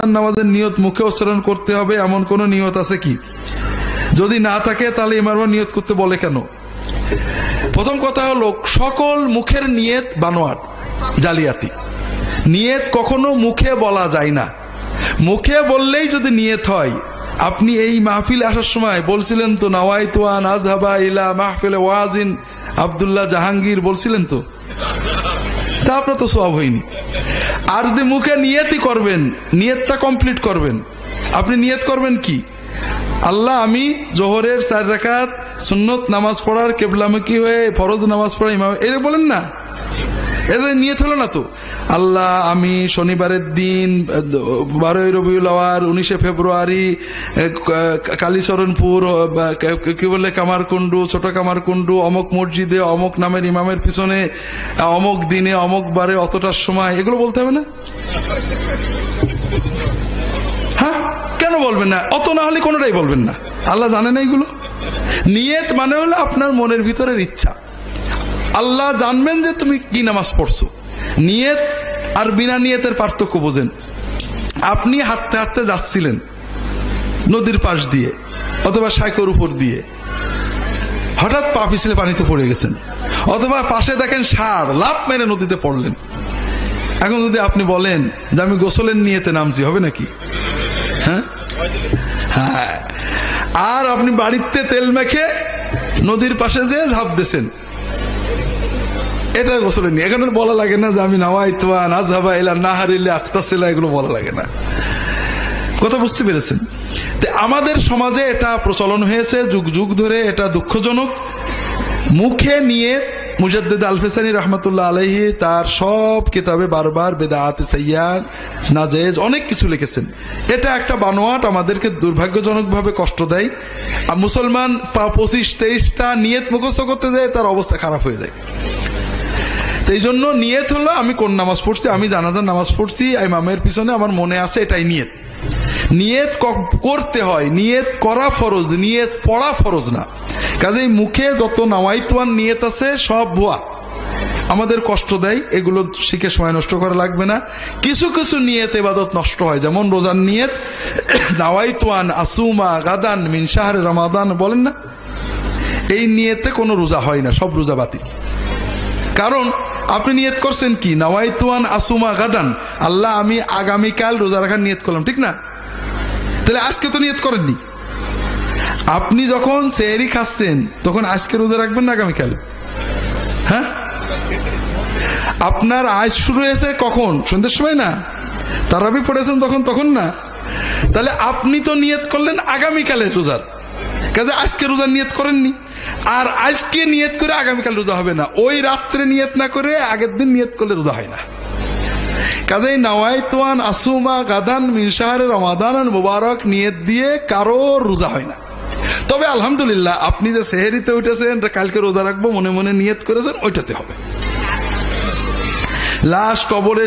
সুন্নাত নামাজের নিয়ত মুখে উচ্চারণ করতে হবে এমন কোন নিয়ত আছে কি? যদি না থাকে তাহলে ইমাম নিয়ত করতে বলে কেন? প্রথম কথা হলো, সকল মুখের নিয়ত বানোয়াট, জালিয়াতি। নিয়ত কখনো মুখে বলা যায় না। মুখে বললেই যদি নিয়ত হয়, আপনি এই মাহফিলে আসার সময় বলছিলেন তো, নাওয়াইতু আন আযহাবা ইলা মাহফিলে ওয়াজিন আব্দুল্লাহ জাহাঙ্গীর বলছিলেন তো, তা আপনার তো সওয়াব হয়নি। আর যদি মুখে নিয়তই করবেন, নিয়তটা কমপ্লিট করবেন, আপনি নিয়ত করবেন কি? আল্লাহ, আমি জোহরের 4 রাকাত সুন্নত নামাজ পড়ার কিবলামুখী হয়ে ফরজ নামাজ পড়া ইমাম, এর বলেন না, এদের নিয়ত হলো না তো। আল্লাহ, আমি শনিবারের দিন 12 রবিউল আওয়াল 19 ফেব্রুয়ারি কালীচরণপুর কি বলে কামারকুণ্ডু, ছোট কামারকুণ্ডু অমক মসজিদে অমক নামের ইমামের পিছনে অমক দিনে অমক বারে অতটার সময়, এগুলো বলতে হবে না? হ্যাঁ, কেন বলবেন না? অত না হলে কোনোটাই বলবেন না। আল্লাহ জানে না এগুলো? নিয়ত মানে হলো আপনার মনের ভিতরের ইচ্ছা। আল্লাহ জানবেন যে তুমি কি নামাজ পড়ছো। নিয়ত আর বিনা নিয়তের পার্থক্য বোঝেন। আপনি হাঁটতে হাঁটতে যাচ্ছিলেন নদীর পাশ দিয়ে অথবা সাইকের উপর দিয়ে, হঠাৎ পা পিছলে পানিতে পড়ে গেছেন, অথবা পাশে দেখেন ষাঁড়, লাফ মেরে নদীতে পড়লেন। এখন যদি আপনি বলেন যে আমি গোসলের নিয়তে নামছি, হবে নাকি? হ্যাঁ, হ্যাঁ। আর আপনি বাড়িতে তেল মেখে নদীর পাশে যে ঝাঁপ দিয়েছেন, এটা গোসলের নিয়ে। এখানে বলা লাগে না যে আমি নাওয়াইতু আন আযহাবা ইলা নাহরিল আখতাসিলা, এগুলো বলা লাগে না। কথা বুঝতে পেরেছেন? আমাদের সমাজে এটা প্রচলন হয়েছে যুগ যুগ ধরে, এটা দুঃখজনক। মুখে নিয়ে মুজাদ্দিদ আল-ফিসানি রাহমাতুল্লাহ আলাইহি তার সব কিতাবে বারবার বেদাত, সাইয়্যাত, নাজেজ অনেক কিছু লিখেছেন। এটা একটা বানোয়াট, আমাদেরকে দুর্ভাগ্যজনকভাবে কষ্ট দেয়। মুসলমান 25-23টা নিয়ত মুখস্থ করতে যায়, তার অবস্থা খারাপ হয়ে যায়। এই জন্য নিয়ত হলো আমি কোন নামাজ পড়ছি, আমি জানাজার নামাজ পড়ছি ইমামের পিছনে, আমার মনে আছে, এটাই নিয়ত। নিয়ত করতে হয়, নিয়ত করা ফরজ, নিয়ত পড়া ফরজ না। কাজেই মুখে যত নাওয়াইতুয়ান নিয়ত আছে সব ভুয়া, আমাদের কষ্ট দেয়। এগুলো শিখে সময় নষ্ট করা লাগবে না। কিছু কিছু নিয়ত ইবাদত নষ্ট হয়, যেমন রোজার নিয়ত, নাওয়াইতুয়ান আসুমা গাদান মিন শাহরে রমাদান বলেন না, এই নিয়তে কোনো রোজা হয় না, সব রোজা বাতিল। কারণ আপনি নিয়ত করছেন কি, নাওয়াইতুয়ান আসুমা গাদান, আল্লাহ আমি আগামীকাল রোজা রাখার নিয়ত করলাম, ঠিক না? তাহলে আজকে তো নিয়ত করেননি। আপনি যখন সেহরি খাচ্ছেন তখন আজকে রোজা রাখবেন না আগামীকাল? হ্যাঁ, আপনার আজ শুরু হয়েছে কখন? সন্ধ্যের সময় না? তারাবি পড়েছেন তখন না? তাহলে আপনি তো নিয়ত করলেন আগামীকালের রোজার, কাজে আজকে রোজার নিয়ত করেননি। আর আজকে নিয়ত করে আগামীকাল রোজা হবে না, ওই রাত্রে নিয়ত না করে আগের দিন নিয়ত করলে রোজা হয় না। কাজেই নাওয়াইতুয়ান আসুমা গাদান মিন শাহরে রমাদান মুবারক নিয়ত দিয়ে কারো রোজা হয় না। তবে আলহামদুলিল্লাহ, আপনি যে সেহরিতে উঠেছেন কালকে রোজা রাখবো মনে মনে নিয়ত করেছেন, ওইটাতে হবে। লাশ কবরে